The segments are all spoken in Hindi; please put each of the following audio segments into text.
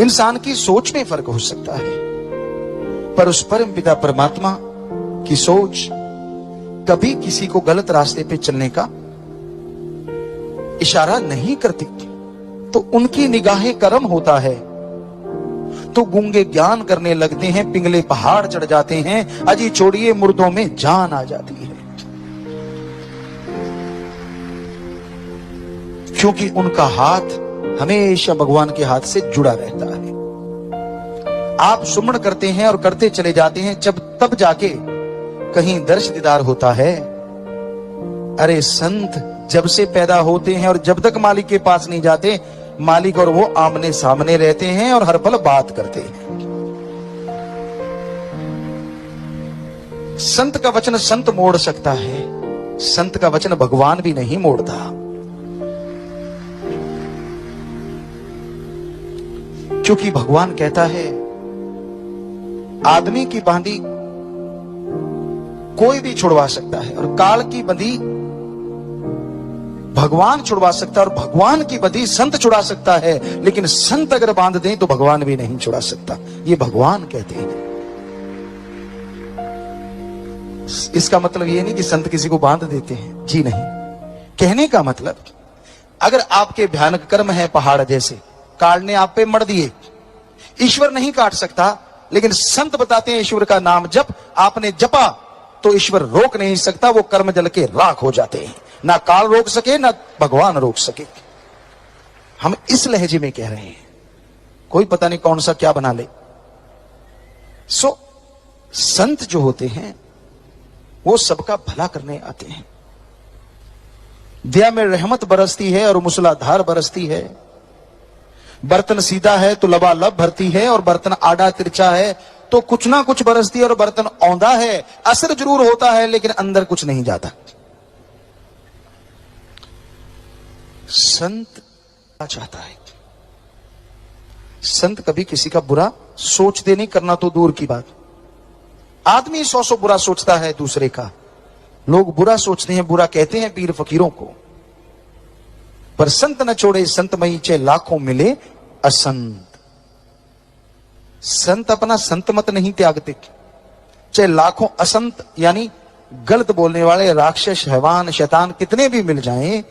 इंसान की सोच में फर्क हो सकता है, पर उस परम पिता परमात्मा की सोच कभी किसी को गलत रास्ते पे चलने का इशारा नहीं करती। तो उनकी निगाहें करम होता है तो गूंगे ज्ञान करने लगते हैं, पिंगले पहाड़ चढ़ जाते हैं, अजी छोड़िए मुर्दों में जान आ जाती है। क्योंकि उनका हाथ हमेशा भगवान के हाथ से जुड़ा रहता है। आप सुमन करते हैं और करते चले जाते हैं, जब तब जाके कहीं दर्श दीदार होता है। अरे संत जब से पैदा होते हैं और जब तक मालिक के पास नहीं जाते, मालिक और वो आमने सामने रहते हैं और हर पल बात करते हैं। संत का वचन संत मोड़ सकता है, संत का वचन भगवान भी नहीं मोड़ता। क्योंकि भगवान कहता है आदमी की बांधी कोई भी छुड़वा सकता है और काल की बंधी भगवान छुड़वा सकता है, और भगवान की बंधी संत छुड़ा सकता है, लेकिन संत अगर बांध दें तो भगवान भी नहीं छुड़ा सकता। ये भगवान कहते हैं। इसका मतलब ये नहीं कि संत किसी को बांध देते हैं, जी नहीं। कहने का मतलब अगर आपके भयानक कर्म है पहाड़ जैसे, काल ने आप पे मर दिए, ईश्वर नहीं काट सकता, लेकिन संत बताते हैं ईश्वर का नाम जप आपने जपा तो ईश्वर रोक नहीं सकता, वो कर्म जल के राख हो जाते हैं। ना काल रोक सके ना भगवान रोक सके। हम इस लहजे में कह रहे हैं, कोई पता नहीं कौन सा क्या बना ले। संत जो होते हैं वो सबका भला करने आते हैं। दया में रहमत बरसती है और मूसलाधार बरसती है। बर्तन सीधा है तो लबालब भरती है, और बर्तन आड़ा तिरछा है तो कुछ ना कुछ बरसती है, और बर्तन औंधा है असर जरूर होता है लेकिन अंदर कुछ नहीं जाता। संत चाहता है, संत कभी किसी का बुरा सोचते नहीं, करना तो दूर की बात। आदमी 100 बुरा सोचता है दूसरे का, लोग बुरा सोचते हैं, बुरा कहते हैं पीर फकीरों को, पर संत न छोड़े संतमयी चाहे लाखों मिले असंत। संत अपना संत मत नहीं त्यागते, चाहे लाखों असंत यानी गलत बोलने वाले राक्षस हैवान शैतान कितने भी मिल जाएं,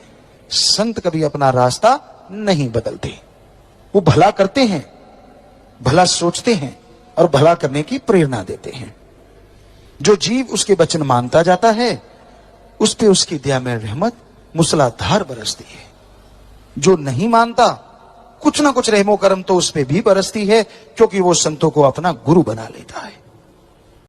संत कभी अपना रास्ता नहीं बदलते। वो भला करते हैं, भला सोचते हैं और भला करने की प्रेरणा देते हैं। जो जीव उसके वचन मानता जाता है उस पे उसकी दया में रहमत मूसलाधार बरसती है। जो नहीं मानता कुछ ना कुछ रहमो करम तो उस पे भी बरसती है, क्योंकि वो संतों को अपना गुरु बना लेता है।